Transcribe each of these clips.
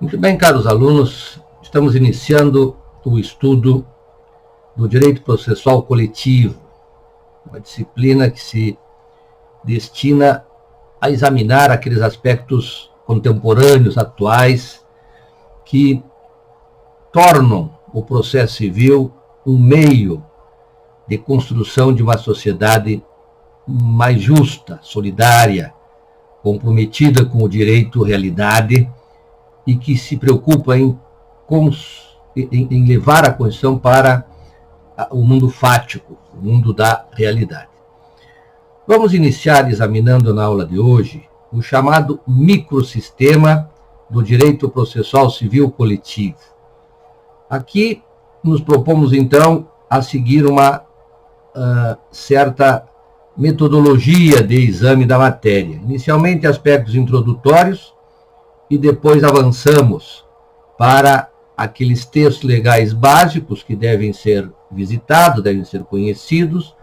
Muito bem, caros alunos, estamos iniciando o estudo do direito processual coletivo, uma disciplina que se destina a examinar aqueles aspectos contemporâneos, atuais, que tornam o processo civil um meio de construção de uma sociedade mais justa, solidária, comprometida com o direito realidade e que se preocupa em levar a Constituição para o mundo fático, o mundo da realidade. Vamos iniciar examinando na aula de hoje o chamado microsistema do direito processual civil coletivo. Aqui nos propomos, então, a seguir uma certa metodologia de exame da matéria. Inicialmente, aspectos introdutórios e depois avançamos para aqueles textos legais básicos que devem ser visitados, devem ser conhecidos,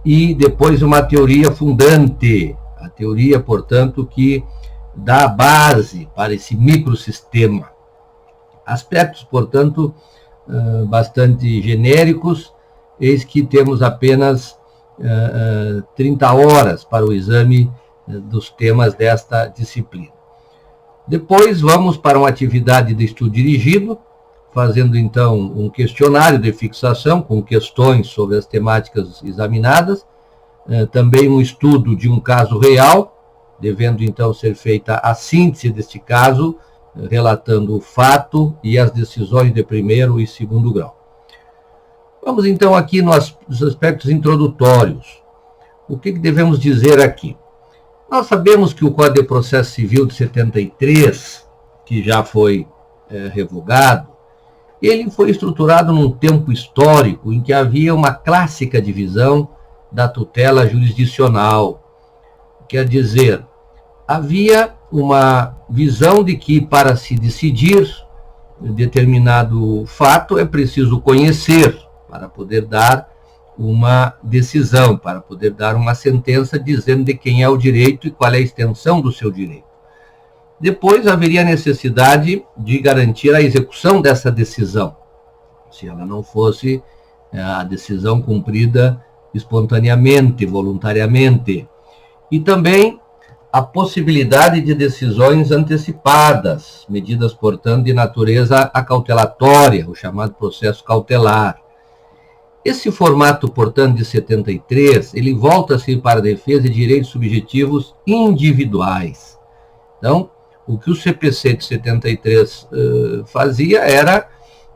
e depois uma teoria fundante, a teoria, portanto, que dá a base para esse microsistema. Aspectos, portanto, bastante genéricos, eis que temos apenas 30 horas para o exame dos temas desta disciplina. Depois vamos para uma atividade de estudo dirigido, fazendo então um questionário de fixação com questões sobre as temáticas examinadas, também um estudo de um caso real, devendo então ser feita a síntese deste caso, relatando o fato e as decisões de primeiro e segundo grau. Vamos então aqui nos aspectos introdutórios. O que devemos dizer aqui? Nós sabemos que o Código de Processo Civil de 73, que já foi revogado, ele foi estruturado num tempo histórico em que havia uma clássica divisão da tutela jurisdicional. Quer dizer, havia uma visão de que para se decidir determinado fato é preciso conhecer para poder dar uma decisão, para poder dar uma sentença dizendo de quem é o direito e qual é a extensão do seu direito. Depois haveria necessidade de garantir a execução dessa decisão, se ela não fosse a decisão cumprida espontaneamente, voluntariamente. E também a possibilidade de decisões antecipadas, medidas, portanto, de natureza acautelatória, o chamado processo cautelar. Esse formato, portanto, de 73, ele volta-se para a defesa de direitos subjetivos individuais. Então, o que o CPC de 73 fazia era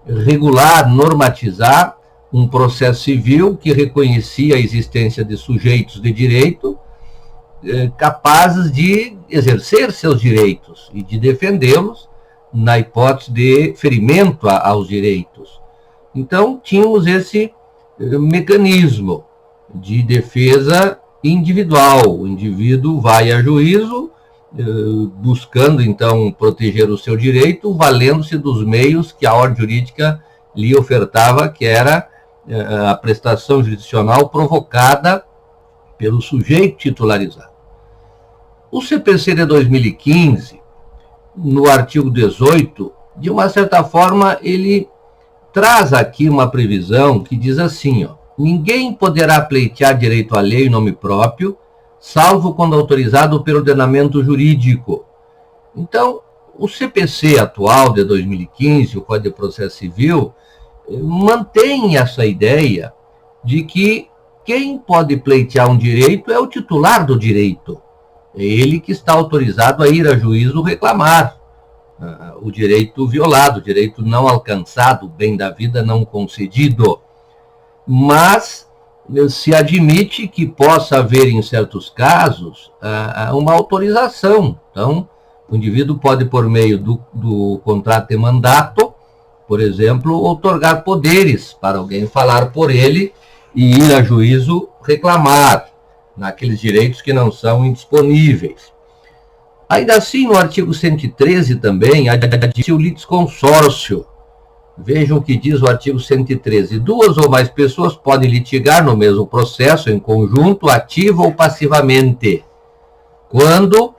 regular, normatizar um processo civil que reconhecia a existência de sujeitos de direito capazes de exercer seus direitos e de defendê-los na hipótese de ferimento aos direitos. Então, tínhamos esse mecanismo de defesa individual. O indivíduo vai a juízo, buscando, então, proteger o seu direito, valendo-se dos meios que a ordem jurídica lhe ofertava, que era a prestação jurisdicional provocada pelo sujeito titularizado. O CPC de 2015, no artigo 18, de uma certa forma, ele traz aqui uma previsão que diz assim, ninguém poderá pleitear direito alheio em nome próprio, salvo quando autorizado pelo ordenamento jurídico. Então, o CPC atual de 2015, o Código de Processo Civil, mantém essa ideia de que quem pode pleitear um direito é o titular do direito. É ele que está autorizado a ir a juízo reclamar o direito violado, o direito não alcançado, o bem da vida não concedido. Mas se admite que possa haver, em certos casos, uma autorização. Então, o indivíduo pode, por meio do contrato de mandato, por exemplo, outorgar poderes para alguém falar por ele e ir a juízo reclamar naqueles direitos que não são indisponíveis. Ainda assim, no artigo 113 também, admite o litisconsórcio. Vejam o que diz o artigo 113. Duas ou mais pessoas podem litigar no mesmo processo, em conjunto, ativo ou passivamente, quando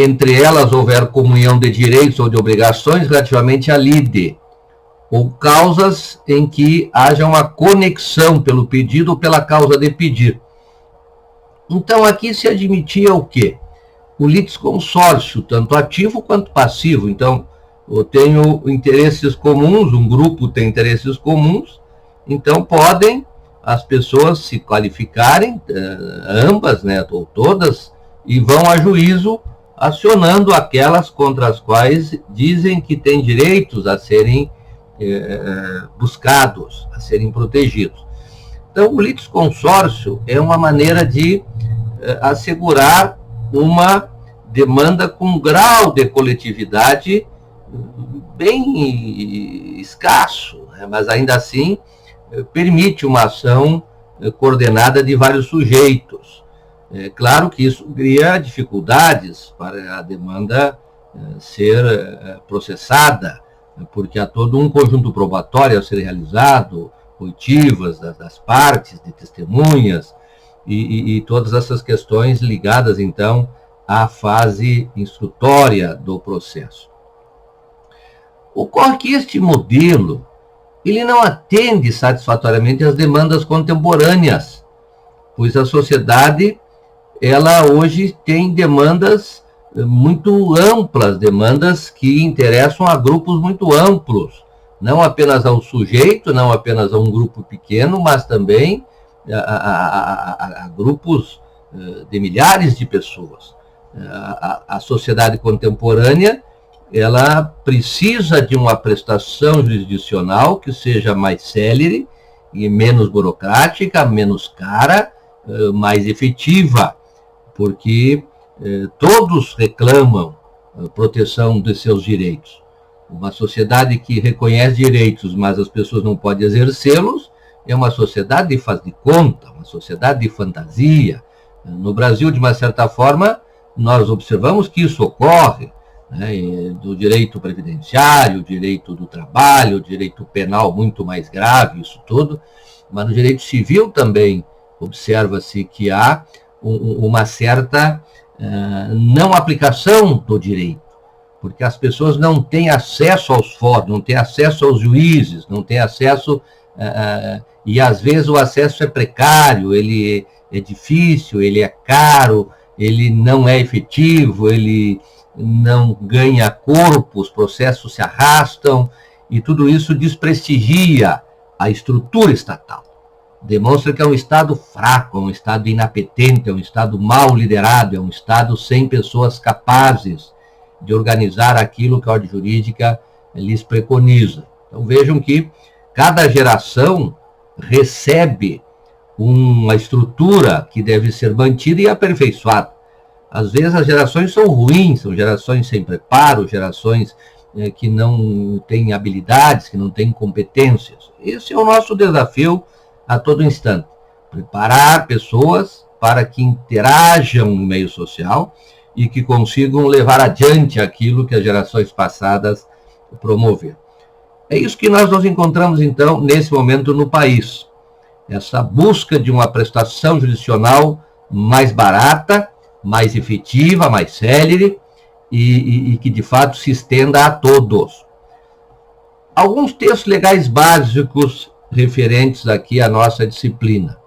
entre elas houver comunhão de direitos ou de obrigações relativamente à lide, ou causas em que haja uma conexão pelo pedido ou pela causa de pedir. Então, aqui se admitia o quê? O litisconsórcio, tanto ativo quanto passivo. Então, eu tenho interesses comuns, um grupo tem interesses comuns, então podem as pessoas se qualificarem, ambas, né, ou todas, e vão a juízo acionando aquelas contra as quais dizem que têm direitos a serem buscados, a serem protegidos. Então, o litisconsórcio é uma maneira de assegurar uma demanda com grau de coletividade bem escasso, né? Mas ainda assim permite uma ação coordenada de vários sujeitos. É claro que isso cria dificuldades para a demanda ser processada, porque há todo um conjunto probatório a ser realizado, oitivas das partes, de testemunhas, e todas essas questões ligadas, então, à fase instrutória do processo. Ocorre que este modelo ele não atende satisfatoriamente às demandas contemporâneas, pois a sociedade ela hoje tem demandas muito amplas, demandas que interessam a grupos muito amplos, não apenas ao sujeito, não apenas a um grupo pequeno, mas também a grupos de milhares de pessoas. A sociedade contemporânea ela precisa de uma prestação jurisdicional que seja mais célere e menos burocrática, menos cara, mais efetiva, porque todos reclamam proteção de seus direitos. Uma sociedade que reconhece direitos, mas as pessoas não podem exercê-los, é uma sociedade de faz de conta, uma sociedade de fantasia. No Brasil, de uma certa forma, nós observamos que isso ocorre, né, do direito previdenciário, direito do trabalho, direito penal muito mais grave, isso tudo, mas no direito civil também observa-se que há uma certa não aplicação do direito, porque as pessoas não têm acesso aos fóruns, não têm acesso aos juízes, não têm acesso, e às vezes o acesso é precário, ele é difícil, ele é caro, ele não é efetivo, ele não ganha corpo, os processos se arrastam, e tudo isso desprestigia a estrutura estatal. Demonstra que é um Estado fraco, é um Estado inapetente, é um Estado mal liderado, é um Estado sem pessoas capazes de organizar aquilo que a ordem jurídica lhes preconiza. Então vejam que cada geração recebe uma estrutura que deve ser mantida e aperfeiçoada. Às vezes as gerações são ruins, são gerações sem preparo, gerações que não têm habilidades, que não têm competências. Esse é o nosso desafio a todo instante. Preparar pessoas para que interajam no meio social e que consigam levar adiante aquilo que as gerações passadas promoveram. É isso que nós nos encontramos, então, nesse momento no país. Essa busca de uma prestação jurisdicional mais barata, mais efetiva, mais célere e que, de fato, se estenda a todos. Alguns textos legais básicos referentes aqui à nossa disciplina.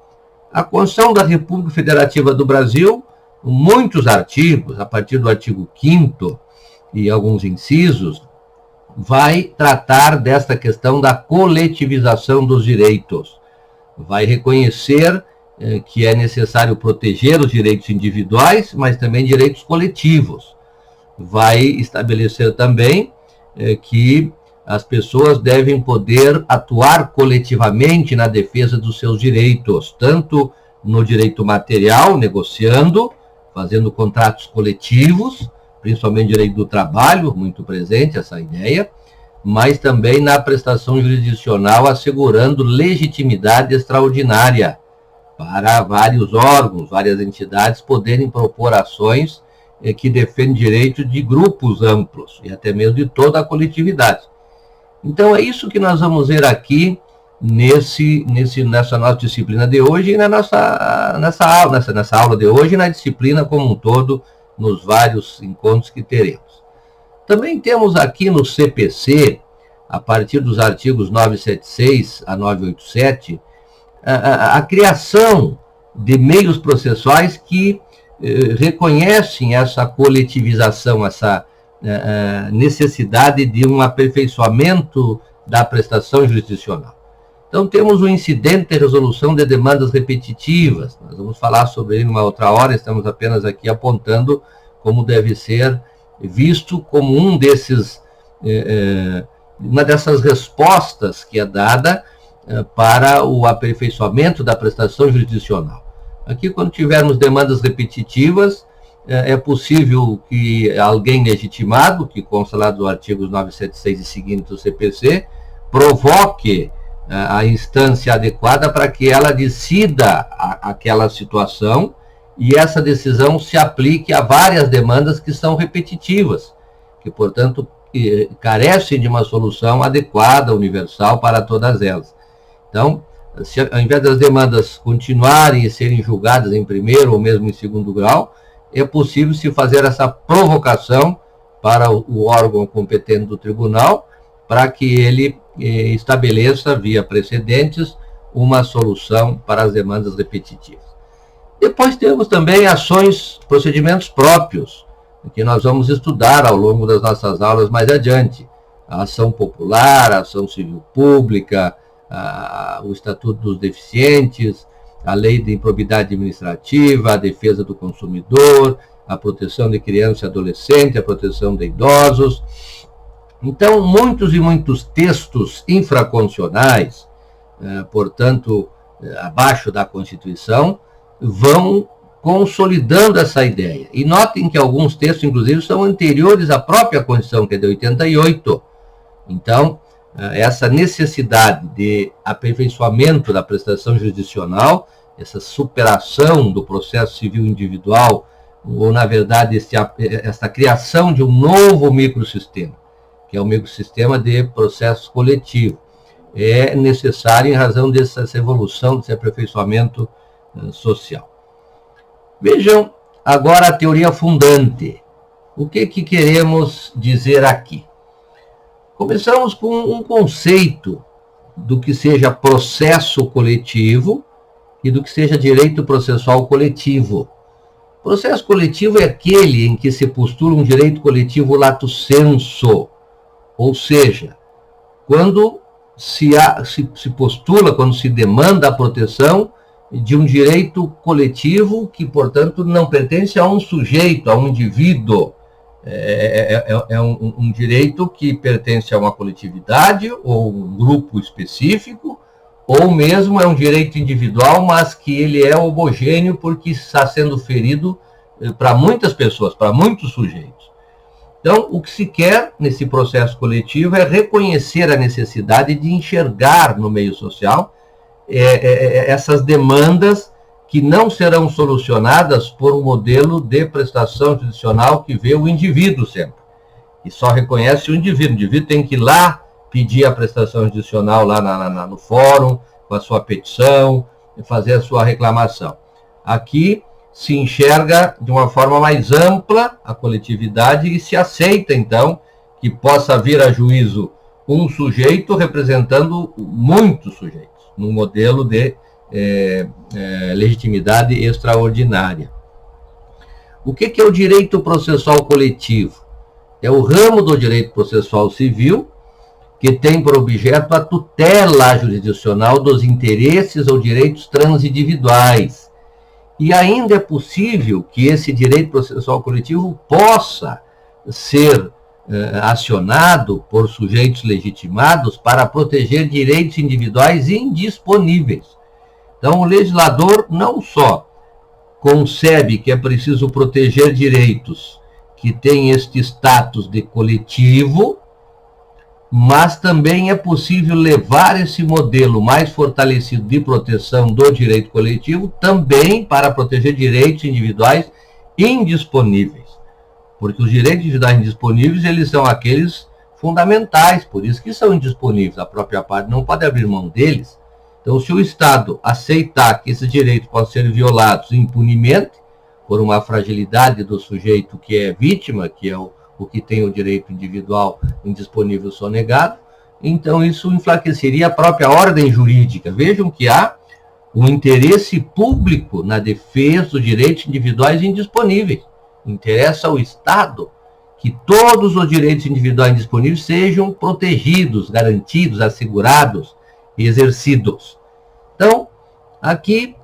A Constituição da República Federativa do Brasil, muitos artigos, a partir do artigo 5º e alguns incisos, vai tratar desta questão da coletivização dos direitos. Vai reconhecer que é necessário proteger os direitos individuais, mas também direitos coletivos. Vai estabelecer também que as pessoas devem poder atuar coletivamente na defesa dos seus direitos, tanto no direito material, negociando, fazendo contratos coletivos, principalmente direito do trabalho, muito presente essa ideia, mas também na prestação jurisdicional, assegurando legitimidade extraordinária para vários órgãos, várias entidades poderem propor ações que defendem direitos de grupos amplos e até mesmo de toda a coletividade. Então é isso que nós vamos ver aqui nessa nossa disciplina de hoje e nessa aula de hoje, e na disciplina como um todo nos vários encontros que teremos. Também temos aqui no CPC, a partir dos artigos 976 a 987, a criação de meios processuais que reconhecem essa coletivização, essa necessidade de um aperfeiçoamento da prestação jurisdicional. Então, temos o incidente de resolução de demandas repetitivas. Nós vamos falar sobre ele numa outra hora, estamos apenas aqui apontando como deve ser visto como uma dessas respostas que é dada para o aperfeiçoamento da prestação jurisdicional. Aqui, quando tivermos demandas repetitivas, é possível que alguém legitimado, que consta lá dos artigos 976 e seguintes do CPC, provoque a instância adequada para que ela decida aquela situação e essa decisão se aplique a várias demandas que são repetitivas, que, portanto, carecem de uma solução adequada, universal para todas elas. Então, se ao invés das demandas continuarem e serem julgadas em primeiro ou mesmo em segundo grau, é possível se fazer essa provocação para o órgão competente do tribunal, para que ele estabeleça, via precedentes, uma solução para as demandas repetitivas. Depois temos também procedimentos próprios, que nós vamos estudar ao longo das nossas aulas mais adiante. A ação popular, a ação civil pública, o Estatuto dos Deficientes, a Lei de Improbidade Administrativa, a defesa do consumidor, a proteção de criança e adolescente, a proteção de idosos. Então, muitos e muitos textos infraconstitucionais, portanto, abaixo da Constituição, vão consolidando essa ideia. E notem que alguns textos, inclusive, são anteriores à própria Constituição, que é de 88. Então, essa necessidade de aperfeiçoamento da prestação jurisdicional, essa superação do processo civil individual, ou, na verdade, essa criação de um novo microsistema, que é o microsistema de processo coletivo, é necessário em razão dessa evolução, desse aperfeiçoamento social. Vejam agora a teoria fundante. O que queremos dizer aqui? Começamos com um conceito do que seja processo coletivo e do que seja direito processual coletivo. Processo coletivo é aquele em que se postula um direito coletivo lato sensu, ou seja, quando se postula, quando se demanda a proteção de um direito coletivo que, portanto, não pertence a um sujeito, a um indivíduo. É um direito que pertence a uma coletividade ou um grupo específico, ou mesmo é um direito individual, mas que ele é homogêneo porque está sendo ferido para muitas pessoas, para muitos sujeitos. Então, o que se quer nesse processo coletivo é reconhecer a necessidade de enxergar no meio social essas demandas que não serão solucionadas por um modelo de prestação jurisdicional que vê o indivíduo sempre, e só reconhece o indivíduo. O indivíduo tem que ir lá pedir a prestação jurisdicional lá no fórum, com a sua petição, e fazer a sua reclamação. Aqui se enxerga de uma forma mais ampla a coletividade e se aceita, então, que possa vir a juízo um sujeito representando muitos sujeitos, num modelo de legitimidade extraordinária. O que é o direito processual coletivo? É o ramo do direito processual civil que tem por objeto a tutela jurisdicional dos interesses ou direitos transindividuais. E ainda é possível que esse direito processual coletivo possa ser acionado por sujeitos legitimados para proteger direitos individuais indisponíveis. Então, o legislador não só concebe que é preciso proteger direitos que têm este status de coletivo, mas também é possível levar esse modelo mais fortalecido de proteção do direito coletivo também para proteger direitos individuais indisponíveis. Porque os direitos individuais indisponíveis, eles são aqueles fundamentais, por isso que são indisponíveis. A própria parte não pode abrir mão deles. Então, se o Estado aceitar que esses direitos possam ser violados impunemente, por uma fragilidade do sujeito que é vítima, que é o que tem o direito individual indisponível sonegado, então isso enfraqueceria a própria ordem jurídica. Vejam que há um interesse público na defesa dos direitos individuais indisponíveis. Interessa ao Estado que todos os direitos individuais indisponíveis sejam protegidos, garantidos, assegurados e exercidos. Então, aqui,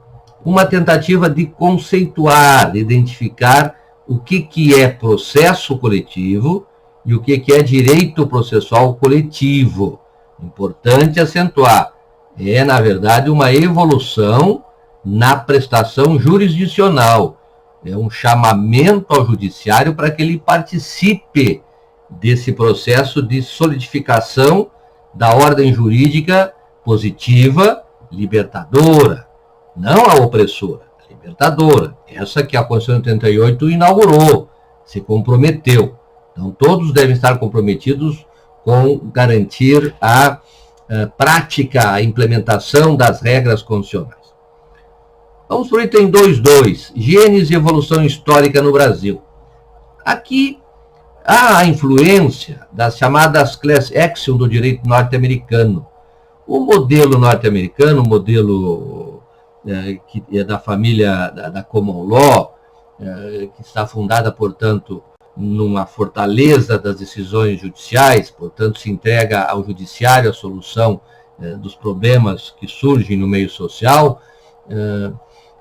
uma tentativa de conceituar, de identificar o que é processo coletivo e o que é direito processual coletivo. Importante acentuar, é, na verdade, uma evolução na prestação jurisdicional. É um chamamento ao judiciário para que ele participe desse processo de solidificação da ordem jurídica positiva, libertadora, não a opressora, a libertadora. Essa que a Constituição de 88 inaugurou, se comprometeu. Então, todos devem estar comprometidos com garantir a prática, a implementação das regras constitucionais. Vamos para o item 2.2, gênese e evolução histórica no Brasil. Aqui há a influência das chamadas class action do direito norte-americano. O modelo norte-americano, o modelo que é da família da Common Law, que está fundada, portanto, numa fortaleza das decisões judiciais, portanto, se entrega ao judiciário a solução dos problemas que surgem no meio social.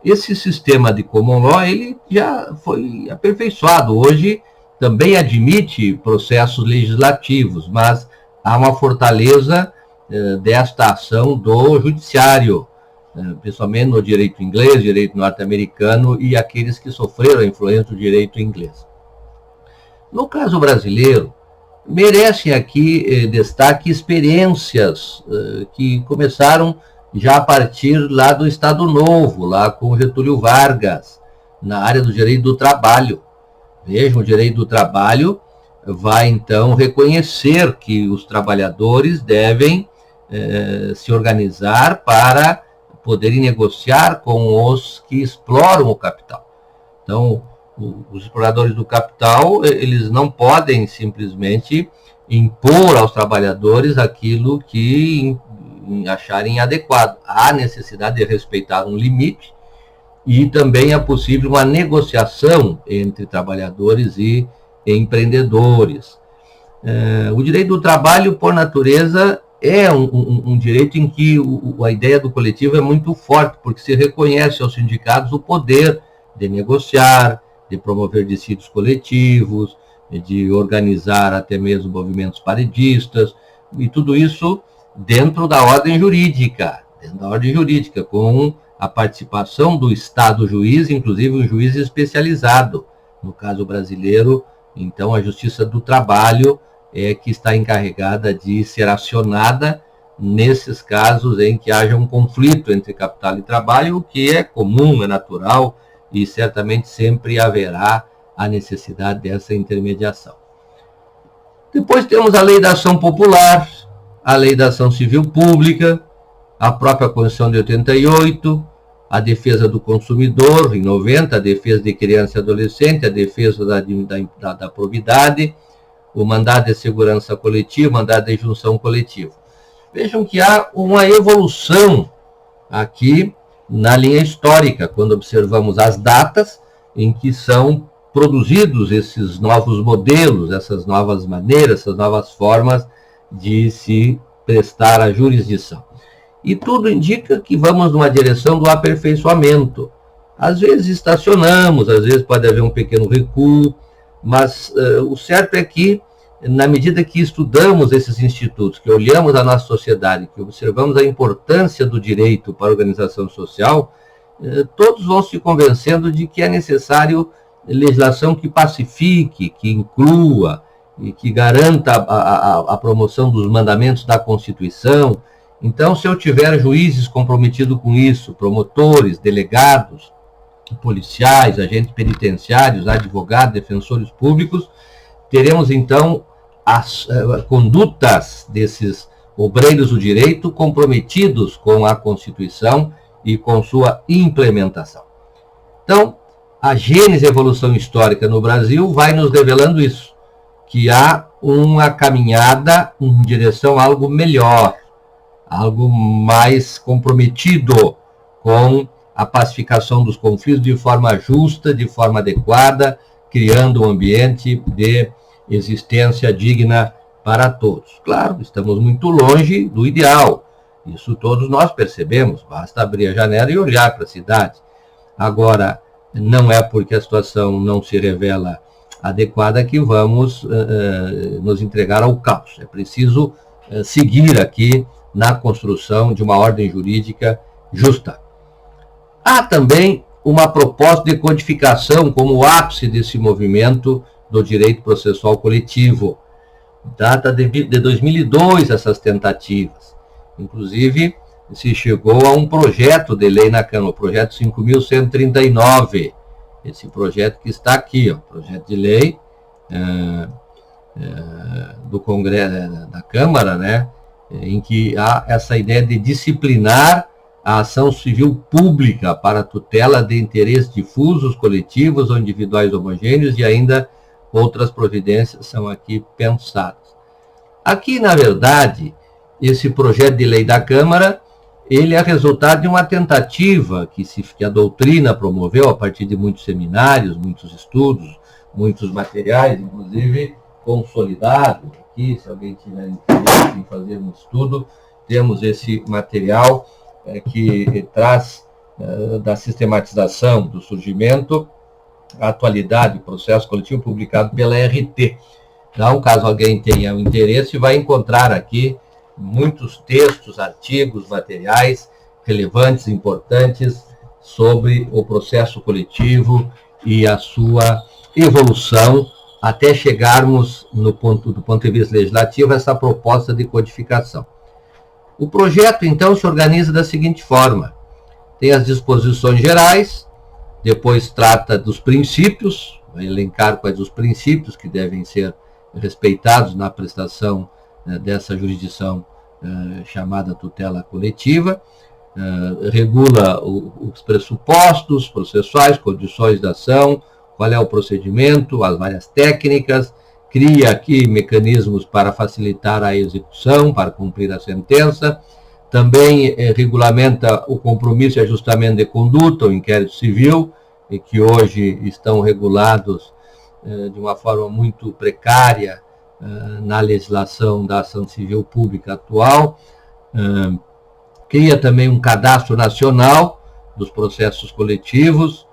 Esse sistema de Common Law, ele já foi aperfeiçoado. Hoje também admite processos legislativos, mas há uma fortaleza desta ação do judiciário, principalmente no direito inglês, direito norte-americano e aqueles que sofreram a influência do direito inglês. No caso brasileiro, merecem aqui destaque experiências que começaram já a partir lá do Estado Novo, lá com Getúlio Vargas, na área do direito do trabalho. Vejam, o direito do trabalho vai então reconhecer que os trabalhadores devem se organizar para poderem negociar com os que exploram o capital. Então, os exploradores do capital, eles não podem simplesmente impor aos trabalhadores aquilo que acharem adequado. Há necessidade de respeitar um limite e também é possível uma negociação entre trabalhadores e empreendedores. O direito do trabalho, por natureza, é um direito em que a ideia do coletivo é muito forte, porque se reconhece aos sindicatos o poder de negociar, de promover dissídios coletivos, de organizar até mesmo movimentos paredistas, e tudo isso dentro da ordem jurídica, com a participação do Estado juiz, inclusive um juiz especializado. No caso brasileiro, então, a Justiça do Trabalho é que está encarregada de ser acionada nesses casos em que haja um conflito entre capital e trabalho, o que é comum, é natural, e certamente sempre haverá a necessidade dessa intermediação. Depois temos a Lei da Ação Popular, a Lei da Ação Civil Pública, a própria Constituição de 88, a defesa do consumidor, em 90, a defesa de criança e adolescente, a defesa da probidade, o mandado de segurança coletiva, o mandado de injunção coletiva. Vejam que há uma evolução aqui na linha histórica, quando observamos as datas em que são produzidos esses novos modelos, essas novas maneiras, essas novas formas de se prestar a jurisdição. E tudo indica que vamos numa direção do aperfeiçoamento. Às vezes estacionamos, às vezes pode haver um pequeno recuo, mas o certo é que, na medida que estudamos esses institutos, que olhamos a nossa sociedade, que observamos a importância do direito para a organização social, todos vão se convencendo de que é necessário legislação que pacifique, que inclua e que garanta a promoção dos mandamentos da Constituição. Então, se eu tiver juízes comprometidos com isso, promotores, delegados, policiais, agentes penitenciários, advogados, defensores públicos, teremos então as condutas desses obreiros do direito comprometidos com a Constituição e com sua implementação. Então, A gênese e evolução histórica no Brasil vai nos revelando isso, que há uma caminhada em direção a algo melhor, algo mais comprometido com a pacificação dos conflitos de forma justa, de forma adequada, criando um ambiente de existência digna para todos. Claro, estamos muito longe do ideal, isso todos nós percebemos, basta abrir a janela e olhar para a cidade. Agora, não é porque a situação não se revela adequada que vamos nos entregar ao caos. É preciso seguir aqui na construção de uma ordem jurídica justa. Há também uma proposta de codificação como ápice desse movimento do direito processual coletivo. Data de 2002 essas tentativas. Inclusive, se chegou a um projeto de lei na Câmara, o projeto 5.139. Esse projeto que está aqui, ó, projeto de lei do Congresso, da Câmara, né, em que há essa ideia de disciplinar a ação civil pública para a tutela de interesses difusos, coletivos ou individuais homogêneos, e ainda outras providências são aqui pensadas. Aqui, na verdade, esse projeto de lei da Câmara, ele é resultado de uma tentativa que a doutrina promoveu a partir de muitos seminários, muitos estudos, muitos materiais, inclusive consolidados. Aqui, se alguém tiver interesse em fazer um estudo, temos esse material que traz da sistematização do surgimento, a atualidade, o processo coletivo publicado pela RT. Então, caso alguém tenha um interesse, vai encontrar aqui muitos textos, artigos, materiais relevantes, importantes sobre o processo coletivo e a sua evolução até chegarmos, do ponto de vista legislativo, a essa proposta de codificação. O projeto, então, se organiza da seguinte forma: tem as disposições gerais, depois trata dos princípios, vai elencar quais os princípios que devem ser respeitados na prestação dessa jurisdição chamada tutela coletiva, regula os pressupostos processuais, condições da ação, qual é o procedimento, as várias técnicas, cria aqui mecanismos para facilitar a execução, para cumprir a sentença, também regulamenta o compromisso e ajustamento de conduta, o inquérito civil, e que hoje estão regulados de uma forma muito precária na legislação da ação civil pública atual, cria também um cadastro nacional dos processos coletivos,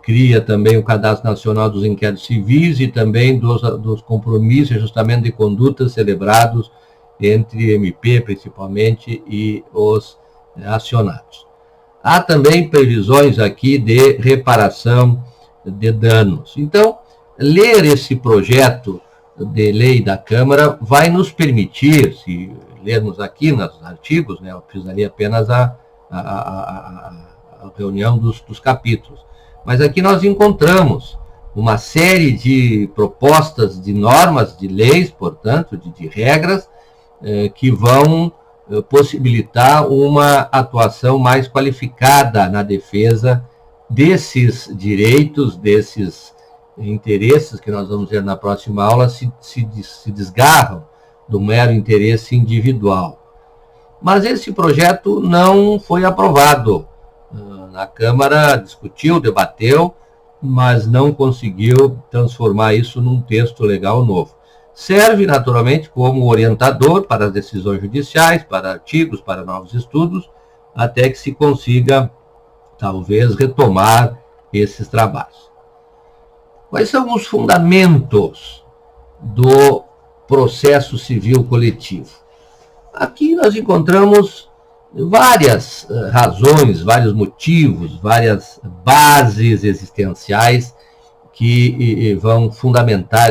cria também o cadastro nacional dos inquéritos civis e também dos compromissos e ajustamento de condutas celebrados entre MP, principalmente, e os acionados. Há também previsões aqui de reparação de danos. Então, ler esse projeto de lei da Câmara vai nos permitir, se lermos aqui nos artigos, né, eu precisaria apenas a reunião dos capítulos, mas aqui nós encontramos uma série de propostas de normas, de leis, portanto, de regras, que vão possibilitar uma atuação mais qualificada na defesa desses direitos, desses interesses que nós vamos ver na próxima aula, se desgarram do mero interesse individual. Mas esse projeto não foi aprovado. A Câmara discutiu, debateu, mas não conseguiu transformar isso num texto legal novo. Serve, naturalmente, como orientador para as decisões judiciais, para artigos, para novos estudos, até que se consiga, talvez, retomar esses trabalhos. Quais são os fundamentos do processo civil coletivo? Aqui nós encontramos várias razões, vários motivos, várias bases existenciais que vão fundamentar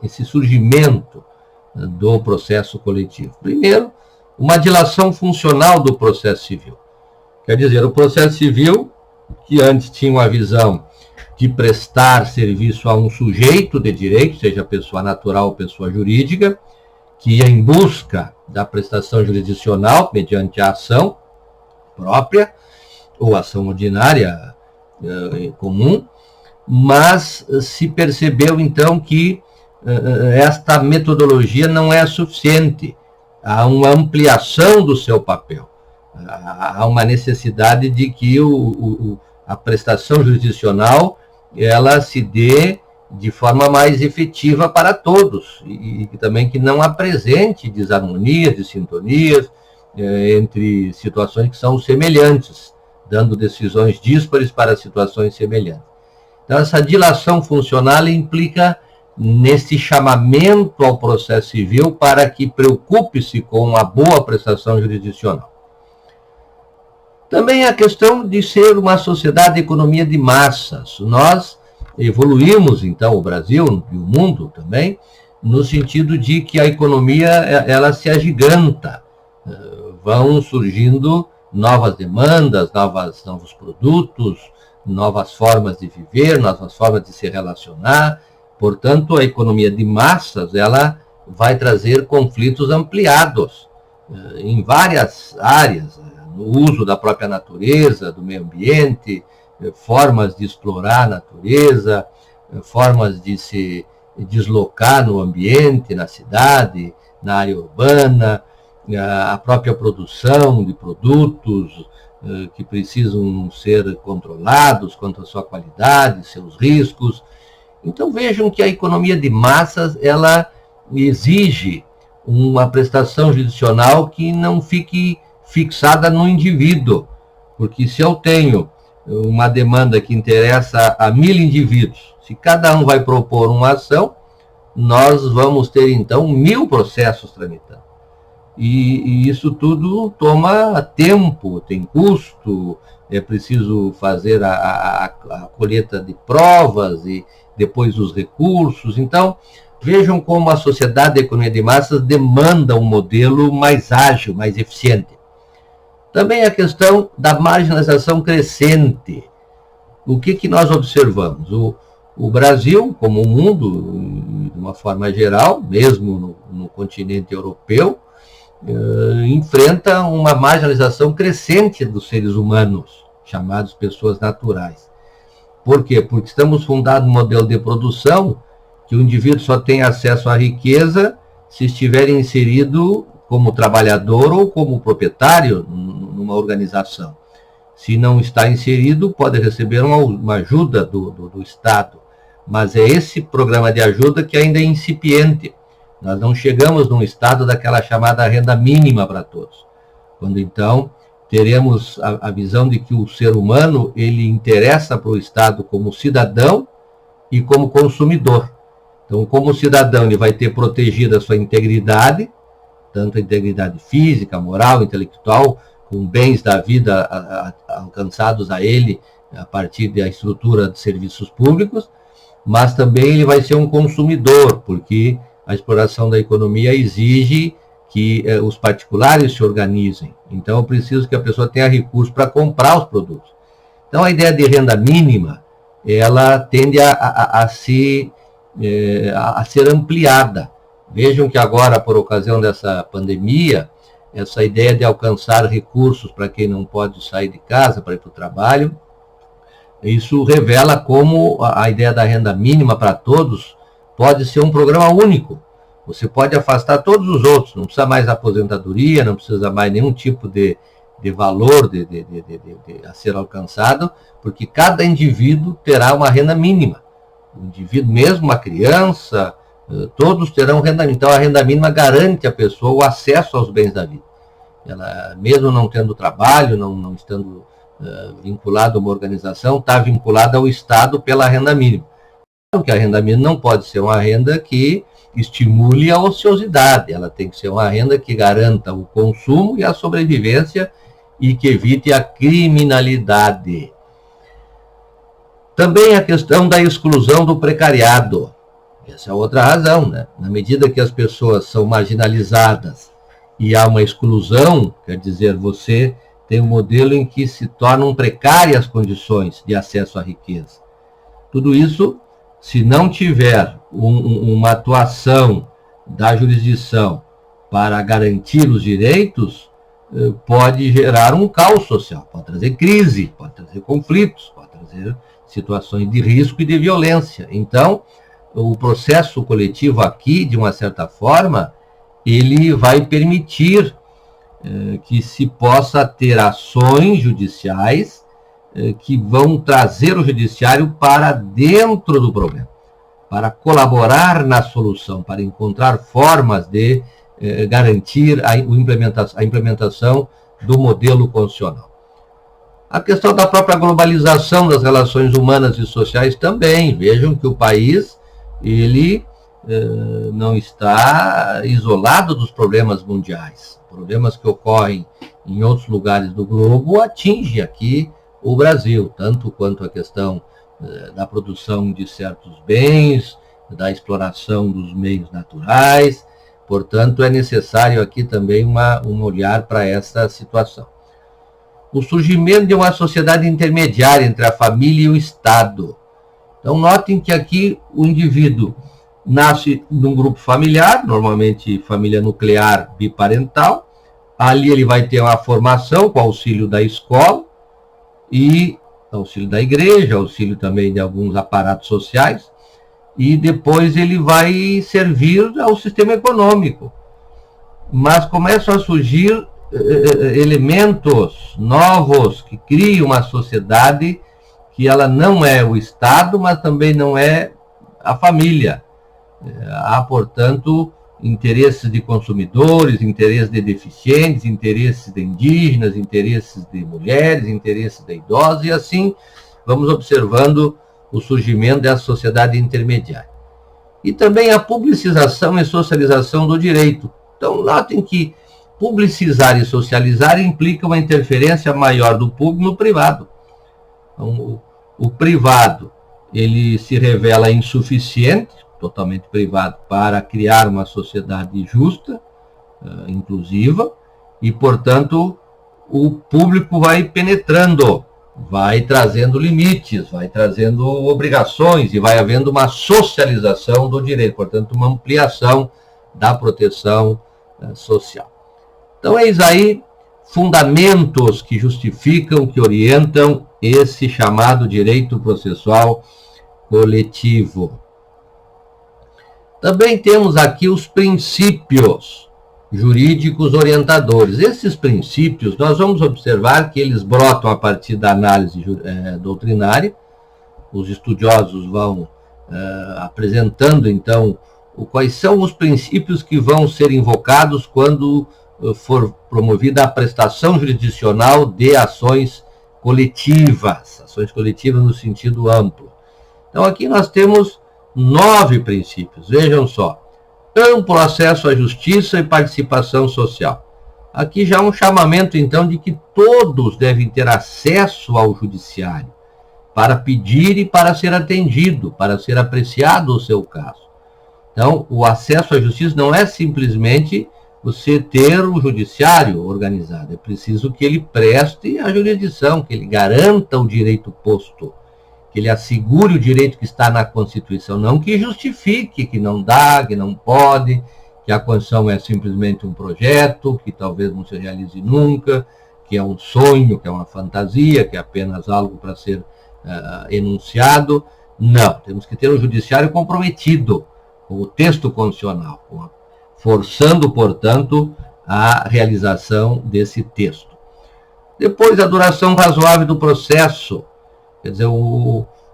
esse surgimento do processo coletivo. Primeiro, uma dilação funcional do processo civil. Quer dizer, o processo civil, que antes tinha uma visão de prestar serviço a um sujeito de direito, seja pessoa natural ou pessoa jurídica, que ia em busca da prestação jurisdicional mediante a ação própria ou ação ordinária, comum, mas se percebeu então que esta metodologia não é suficiente. Há uma ampliação do seu papel. Há uma necessidade de que a prestação jurisdicional ela se dê de forma mais efetiva para todos e também que não apresente desarmonias, dissintonias entre situações que são semelhantes, dando decisões díspares para situações semelhantes. Então, essa dilação funcional implica nesse chamamento ao processo civil para que preocupe-se com a boa prestação jurisdicional. Também a questão de ser uma sociedade de economia de massas. Nós evoluímos, então, o Brasil e o mundo também, no sentido de que a economia ela se agiganta. Vão surgindo novas demandas, novos produtos, novas formas de viver, novas formas de se relacionar. Portanto, a economia de massas ela vai trazer conflitos ampliados em várias áreas, no uso da própria natureza, do meio ambiente, formas de explorar a natureza, formas de se deslocar no ambiente, na cidade, na área urbana, a própria produção de produtos que precisam ser controlados quanto à sua qualidade, seus riscos. Então vejam que a economia de massas ela exige uma prestação jurisdicional que não fique fixada no indivíduo, porque se eu tenho uma demanda que interessa a 1000 indivíduos, se cada um vai propor uma ação, nós vamos ter então 1000 processos tramitando. E isso tudo toma tempo, tem custo, é preciso fazer a colheita de provas e depois os recursos. Então, vejam como a sociedade da economia de massas demanda um modelo mais ágil, mais eficiente. Também a questão da marginalização crescente. O que nós observamos? O Brasil, como o mundo, de uma forma geral, mesmo no continente europeu, enfrenta uma marginalização crescente dos seres humanos, chamados pessoas naturais. Por quê? Porque estamos fundados no modelo de produção que o indivíduo só tem acesso à riqueza se estiver inserido como trabalhador ou como proprietário numa organização. Se não está inserido, pode receber uma ajuda do Estado. Mas é esse programa de ajuda que ainda é incipiente. Nós não chegamos num estado daquela chamada renda mínima para todos. Quando então teremos a visão de que o ser humano ele interessa para o Estado como cidadão e como consumidor. Então, como cidadão, ele vai ter protegida a sua integridade, tanto a integridade física, moral, intelectual, com bens da vida alcançados a ele a partir da estrutura de serviços públicos, mas também ele vai ser um consumidor, porque a exploração da economia exige que os particulares se organizem. Então, eu preciso que a pessoa tenha recursos para comprar os produtos. Então, a ideia de renda mínima, ela tende a ser ampliada. Vejam que agora, por ocasião dessa pandemia, essa ideia de alcançar recursos para quem não pode sair de casa para ir para o trabalho, isso revela como a ideia da renda mínima para todos pode ser um programa único. Você pode afastar todos os outros, não precisa mais aposentadoria, não precisa mais nenhum tipo de valor a ser alcançado, porque cada indivíduo terá uma renda mínima. O indivíduo, mesmo uma criança, todos terão renda mínima. Então, a renda mínima garante à pessoa o acesso aos bens da vida. Ela, mesmo não tendo trabalho, não estando vinculada a uma organização, está vinculada ao Estado pela renda mínima. Porque a renda mínima não pode ser uma renda que estimule a ociosidade, ela tem que ser uma renda que garanta o consumo e a sobrevivência e que evite a criminalidade. Também a questão da exclusão do precariado. Essa é outra razão, né? Na medida que as pessoas são marginalizadas e há uma exclusão, quer dizer, você tem um modelo em que se tornam precárias as condições de acesso à riqueza. Tudo isso, se não tiver uma atuação da jurisdição para garantir os direitos, pode gerar um caos social, pode trazer crise, pode trazer conflitos, pode trazer dizer, situações de risco e de violência. Então, o processo coletivo aqui, de uma certa forma, ele vai permitir que se possa ter ações judiciais que vão trazer o judiciário para dentro do problema, para colaborar na solução, para encontrar formas de garantir a implementação do modelo constitucional. A questão da própria globalização das relações humanas e sociais também. Vejam que o país, ele não está isolado dos problemas mundiais. Problemas que ocorrem em outros lugares do globo atingem aqui o Brasil, tanto quanto a questão da produção de certos bens, da exploração dos meios naturais. Portanto, é necessário aqui também um olhar para essa situação. O surgimento de uma sociedade intermediária entre a família e o Estado. Então, notem que aqui o indivíduo nasce num grupo familiar, normalmente família nuclear biparental. Ali ele vai ter uma formação com auxílio da escola e auxílio da igreja, auxílio também de alguns aparatos sociais, e depois ele vai servir ao sistema econômico. Mas começam a surgir elementos novos que criam uma sociedade que ela não é o Estado, mas também não é a família. Há, portanto, interesses de consumidores, interesses de deficientes, interesses de indígenas, interesses de mulheres, interesses de idosos, e assim vamos observando o surgimento dessa sociedade intermediária. E também a publicização e socialização do direito. Então, notem que publicizar e socializar implica uma interferência maior do público no privado. Então, o privado, ele se revela insuficiente, totalmente privado, para criar uma sociedade justa, inclusiva, e, portanto, o público vai penetrando, vai trazendo limites, vai trazendo obrigações, e vai havendo uma socialização do direito, portanto, uma ampliação da proteção social. Então, eis aí fundamentos que justificam, que orientam esse chamado direito processual coletivo. Também temos aqui os princípios jurídicos orientadores. Esses princípios, nós vamos observar que eles brotam a partir da análise doutrinária. Os estudiosos vão apresentando, então, quais são os princípios que vão ser invocados quando for promovida a prestação jurisdicional de ações coletivas no sentido amplo. Então, aqui nós temos 9 princípios, vejam só. Amplo acesso à justiça e participação social. Aqui já um chamamento, então, de que todos devem ter acesso ao judiciário para pedir e para ser atendido, para ser apreciado o seu caso. Então, o acesso à justiça não é simplesmente você ter um judiciário organizado, é preciso que ele preste a jurisdição, que ele garanta o direito posto, que ele assegure o direito que está na Constituição, não que justifique que não dá, que não pode, que a Constituição é simplesmente um projeto, que talvez não se realize nunca, que é um sonho, que é uma fantasia, que é apenas algo para ser enunciado. Não, temos que ter um judiciário comprometido com o texto constitucional, forçando, portanto, a realização desse texto. Depois, a duração razoável do processo. Quer dizer,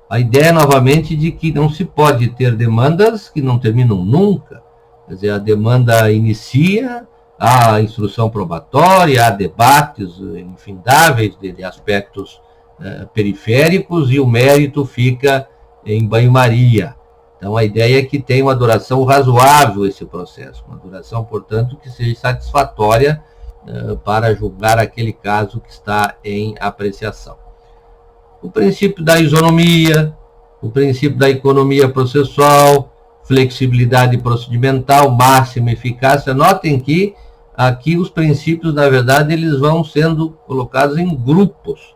a ideia, novamente, de que não se pode ter demandas que não terminam nunca. Quer dizer, a demanda inicia, há instrução probatória, há debates infindáveis de aspectos periféricos e o mérito fica em banho-maria. Então, a ideia é que tenha uma duração razoável esse processo, uma duração, portanto, que seja satisfatória para julgar aquele caso que está em apreciação. O princípio da isonomia, o princípio da economia processual, flexibilidade procedimental, máxima eficácia. Notem que aqui os princípios, na verdade, eles vão sendo colocados em grupos,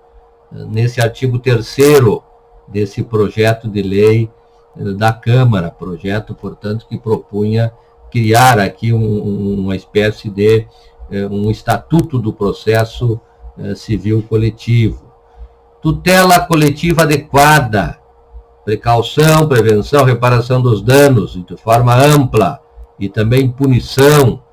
nesse artigo 3º desse projeto de lei da Câmara, projeto, portanto, que propunha criar aqui uma espécie de um estatuto do processo civil coletivo. Tutela coletiva adequada, precaução, prevenção, reparação dos danos de forma ampla e também punição.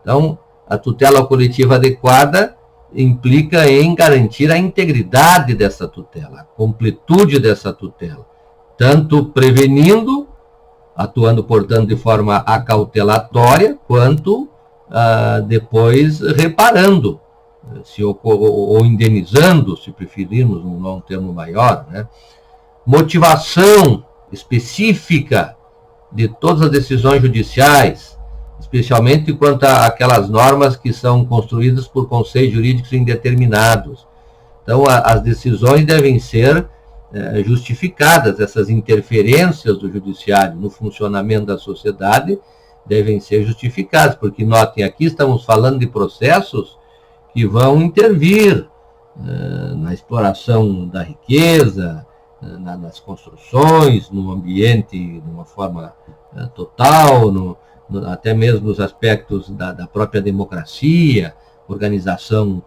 Então, a tutela coletiva adequada implica em garantir a integridade dessa tutela, a completude dessa tutela, tanto prevenindo, atuando, portanto, de forma acautelatória, quanto depois reparando, ou indenizando, se preferirmos um termo maior, né? Motivação específica de todas as decisões judiciais, especialmente quanto àquelas normas que são construídas por conselhos jurídicos indeterminados. Então, as decisões devem ser justificadas, essas interferências do judiciário no funcionamento da sociedade devem ser justificadas, porque, notem, aqui estamos falando de processos que vão intervir na exploração da riqueza, nas construções, no ambiente de uma forma total, até mesmo nos aspectos da própria democracia, organização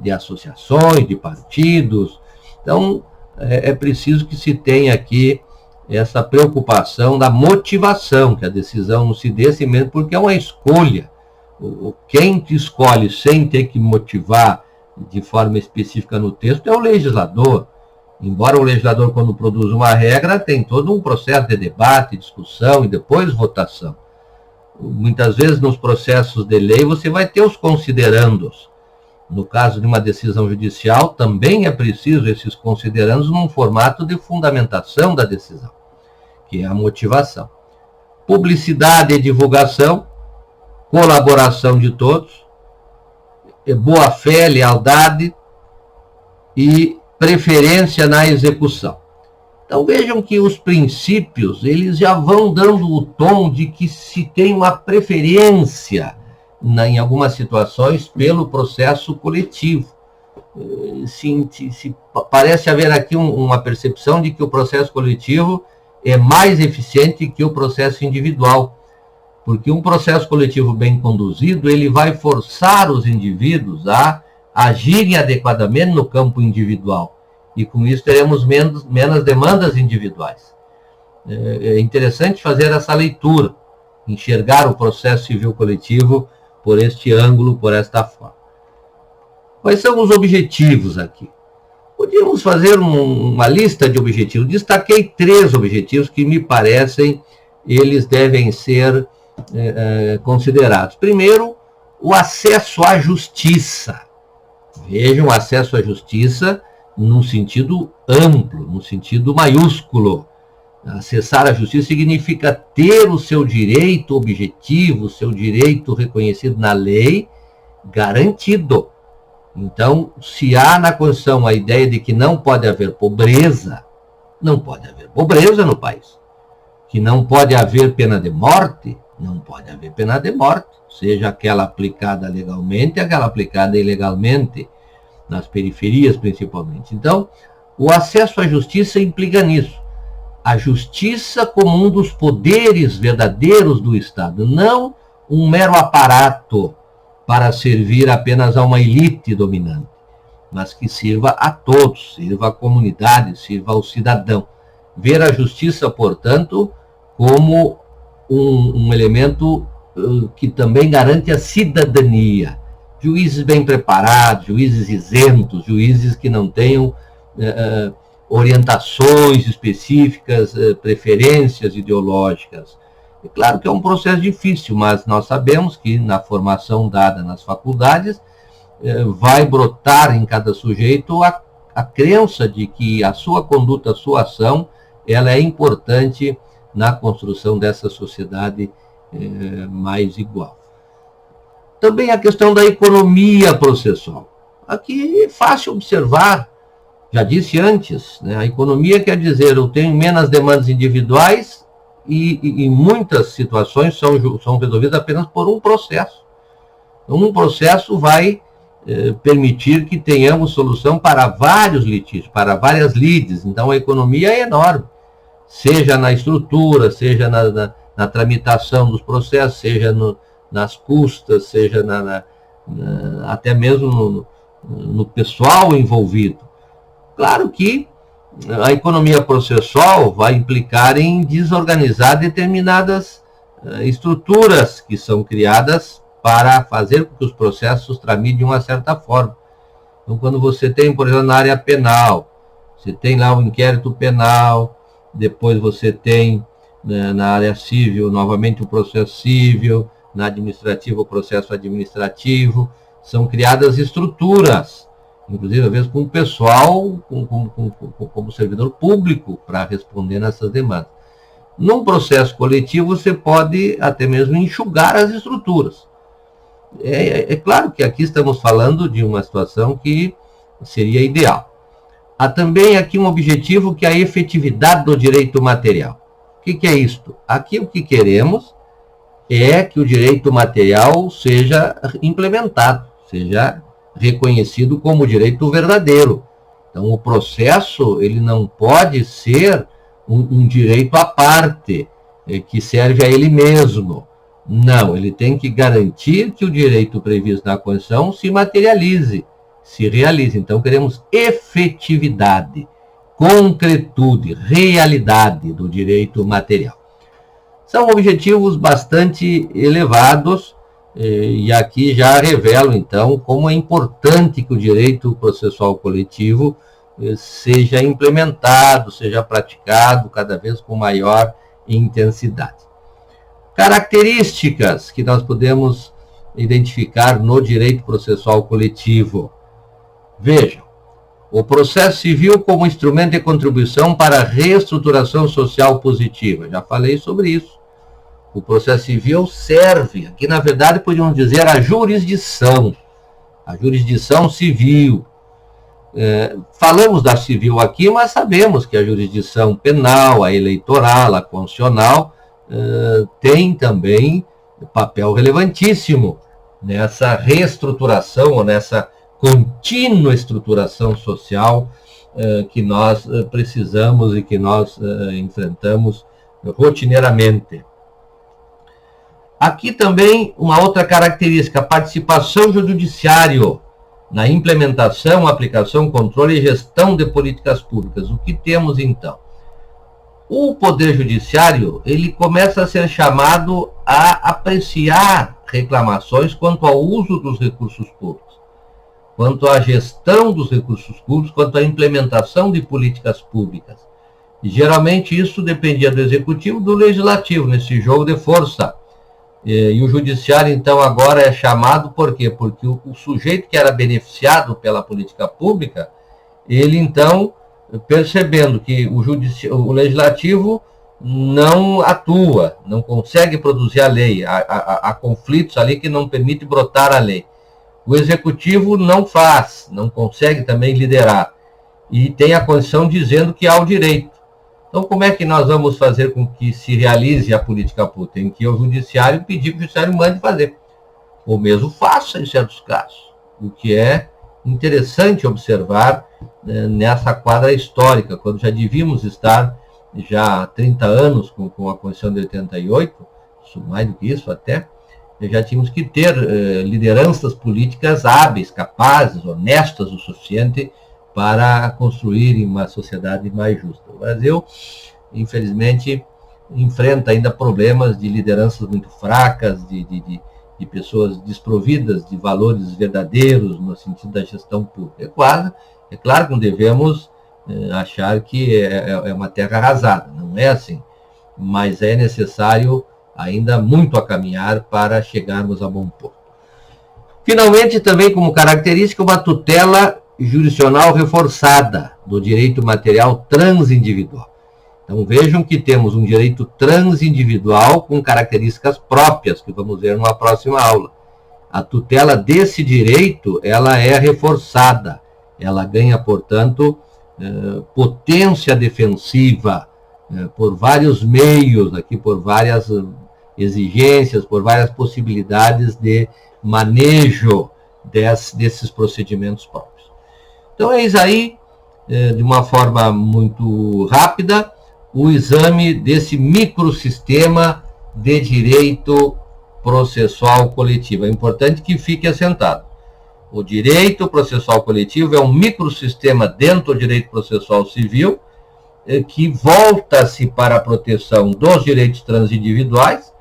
de associações, de partidos. Então, é preciso que se tenha aqui essa preocupação da motivação, que a decisão não se dê assim mesmo, porque é uma escolha. Quem te escolhe sem ter que motivar de forma específica no texto é o legislador. Embora o legislador, quando produz uma regra, tem todo um processo de debate, discussão e depois votação. Muitas vezes nos processos de lei você vai ter os considerandos. No caso de uma decisão judicial, também é preciso esses considerandos num formato de fundamentação da decisão, que é a motivação. Publicidade e divulgação, colaboração de todos, boa-fé, lealdade e preferência na execução. Então vejam que os princípios, eles já vão dando o tom de que se tem uma preferência, em algumas situações, pelo processo coletivo. Parece haver aqui uma percepção de que o processo coletivo é mais eficiente que o processo individual, porque um processo coletivo bem conduzido, ele vai forçar os indivíduos a agirem adequadamente no campo individual, e com isso teremos menos demandas individuais. É interessante fazer essa leitura, enxergar o processo civil coletivo por este ângulo, por esta forma. Quais são os objetivos aqui? Podíamos fazer uma lista de objetivos. Destaquei 3 objetivos que me parecem eles devem ser considerados. Primeiro, o acesso à justiça. Vejam, acesso à justiça num sentido amplo, num sentido maiúsculo. Acessar a justiça significa ter o seu direito objetivo, o seu direito reconhecido na lei, garantido. Então, se há na Constituição a ideia de que não pode haver pobreza, não pode haver pobreza no país. Que não pode haver pena de morte, não pode haver pena de morte, seja aquela aplicada legalmente, aquela aplicada ilegalmente, nas periferias principalmente. Então, o acesso à justiça implica nisso. A justiça como um dos poderes verdadeiros do Estado, não um mero aparato para servir apenas a uma elite dominante, mas que sirva a todos, sirva à comunidade, sirva ao cidadão. Ver a justiça, portanto, como um elemento que também garante a cidadania. Juízes bem preparados, juízes isentos, juízes que não tenham orientações específicas, preferências ideológicas. É claro que é um processo difícil, mas nós sabemos que na formação dada nas faculdades vai brotar em cada sujeito a crença de que a sua conduta, a sua ação, ela é importante na construção dessa sociedade mais igual. Também a questão da economia processual. Aqui é fácil observar, já disse antes, né, a economia quer dizer eu tenho menos demandas individuais e em muitas situações são resolvidas apenas por um processo. Então, um processo vai permitir que tenhamos solução para vários litígios, para várias lides. Então, a economia é enorme, seja na estrutura, seja na tramitação dos processos, seja nas custas, seja até mesmo no pessoal envolvido. Claro que a economia processual vai implicar em desorganizar determinadas estruturas que são criadas para fazer com que os processos tramitem de uma certa forma. Então, quando você tem, por exemplo, na área penal, você tem lá o inquérito penal, depois você tem, né, na área civil, novamente o processo civil, na administrativa o processo administrativo, são criadas estruturas, inclusive às vezes com o pessoal, como servidor público, para responder nessas demandas. Num processo coletivo, você pode até mesmo enxugar as estruturas. É claro que aqui estamos falando de uma situação que seria ideal. Há também aqui um objetivo que é a efetividade do direito material. O que é isto? Aqui o que queremos é que o direito material seja implementado, seja reconhecido como direito verdadeiro. Então, o processo ele não pode ser um direito à parte, que serve a ele mesmo. Não, ele tem que garantir que o direito previsto na Constituição se materialize, se realize. Então, queremos efetividade, concretude, realidade do direito material. São objetivos bastante elevados, e aqui já revelo, então, como é importante que o direito processual coletivo seja implementado, seja praticado cada vez com maior intensidade. Características que nós podemos identificar no direito processual coletivo. Vejam, o processo civil como instrumento de contribuição para a reestruturação social positiva. Já falei sobre isso. O processo civil serve, aqui na verdade podemos dizer a jurisdição civil. Falamos da civil aqui, mas sabemos que a jurisdição penal, a eleitoral, a constitucional, tem também papel relevantíssimo nessa reestruturação, ou nessa contínua estruturação social que nós precisamos e que nós enfrentamos rotineiramente. Aqui também uma outra característica, a participação do judiciário na implementação, aplicação, controle e gestão de políticas públicas. O que temos então? O Poder Judiciário, ele começa a ser chamado a apreciar reclamações quanto ao uso dos recursos públicos, quanto à gestão dos recursos públicos, quanto à implementação de políticas públicas. E geralmente isso dependia do Executivo, do Legislativo, nesse jogo de força. E o Judiciário, então, agora é chamado por quê? Porque o sujeito que era beneficiado pela política pública, ele, então, percebendo que o Legislativo não atua, não consegue produzir a lei, há conflitos ali que não permitem brotar a lei. O Executivo não faz, não consegue também liderar, e tem a Constituição dizendo que há o direito. Então, como é que nós vamos fazer com que se realize a política pública? Tem que ir ao Judiciário pedir que o Judiciário mande fazer. Ou mesmo faça em certos casos. O que é interessante observar nessa quadra histórica, quando já devíamos estar já há 30 anos com a Constituição de 88, mais do que isso até, já tínhamos que ter lideranças políticas hábeis, capazes, honestas o suficiente para construir uma sociedade mais justa. O Brasil, infelizmente, enfrenta ainda problemas de lideranças muito fracas, de pessoas desprovidas de valores verdadeiros no sentido da gestão pública. É claro que não devemos achar que é uma terra arrasada, não é assim, mas é necessário ainda muito a caminhar para chegarmos a bom porto. Finalmente, também como característica, uma tutela jurisdicional reforçada do direito material transindividual. Então vejam que temos um direito transindividual com características próprias, que vamos ver numa próxima aula. A tutela desse direito, ela é reforçada, ela ganha, portanto, potência defensiva por vários meios, aqui por várias exigências, por várias possibilidades de manejo desses procedimentos próprios. Então, eis aí, de uma forma muito rápida, o exame desse microsistema de direito processual coletivo. É importante que fique assentado. O direito processual coletivo é um microsistema dentro do direito processual civil que volta-se para a proteção dos direitos transindividuais,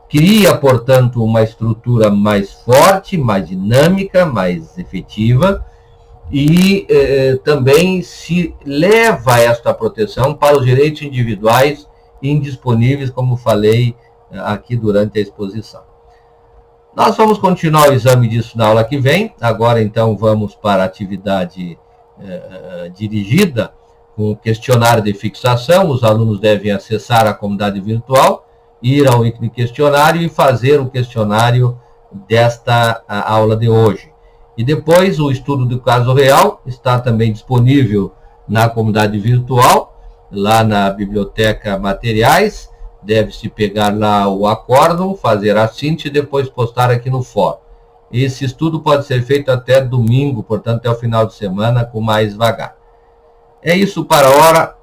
cria, portanto, uma estrutura mais forte, mais dinâmica, mais efetiva, e também se leva esta proteção para os direitos individuais indisponíveis, como falei aqui durante a exposição. Nós vamos continuar o exame disso na aula que vem. Agora, então, vamos para a atividade dirigida com o questionário de fixação. Os alunos devem acessar a comunidade virtual, ir ao ícone questionário e fazer o questionário desta aula de hoje. E depois o estudo do caso real está também disponível na comunidade virtual, lá na biblioteca materiais. Deve-se pegar lá o acórdão, fazer a síntese e depois postar aqui no fórum. Esse estudo pode ser feito até domingo, portanto, até o final de semana, com mais vagar. É isso para a hora.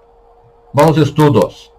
Bons estudos!